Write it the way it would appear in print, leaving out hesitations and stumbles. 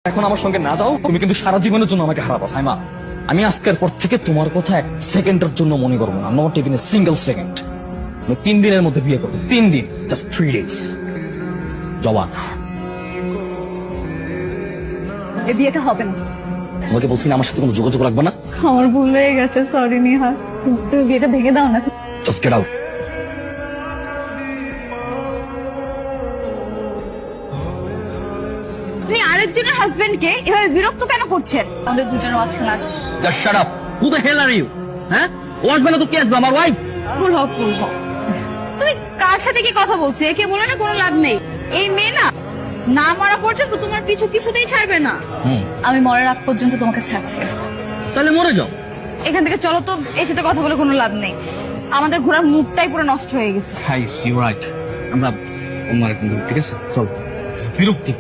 এখন আমার সঙ্গে না যাও, তুমি কিন্তু সারা জীবনের জন্য আমাকে হারাবো সাইমা। আমি আজকের পর থেকে তোমার কথা এক সেকেন্ডের জন্য মনে করবো না, not even a single second. আমি 3 দিনের মধ্যে বিয়ে করবো, 3 দিন, জাস্ট 3 ডেজ। জবান। এই বিয়েটা হবে না। তোমাকে বলছি না আমার সাথে কোনো যোগাযোগ রাখবে না। আমার ভুল হয়ে গেছে, সরি নিহা। তুমি বিয়েটা ভেঙে দাও না। Just get out. আপনি আরেকজনের হাজবেন্ডকে এভাবে বিরক্ত কেন করছেন? আমাদের দুজনের মাঝখানে আসে। Just shut up. Who the hell are you? হ্যাঁ, ও আসবে না তো কে আসবে? আমার ওয়াইফ। কুল হও, কুল হও। তুমি কার সাথে কি কথা বলছো? একে বলে না কোনো লাভ নেই। এই মেয়ে না না মারা পর্যন্ত তোমার কিছুতেই ছাড়বে না। আমি মরার আগ পর্যন্ত তোমাকে ছাড়ছি না। তাহলে মরে যাও। এখান থেকে চলো তো, এর সাথে কথা বলে কোনো লাভ নেই। আমাদের ঘোরার মুডটাই পুরো নষ্ট হয়ে গেছে। Hi, you right. আমরা অন্য আরেকদিন, ঠিক আছে? চল। বিরক্তি।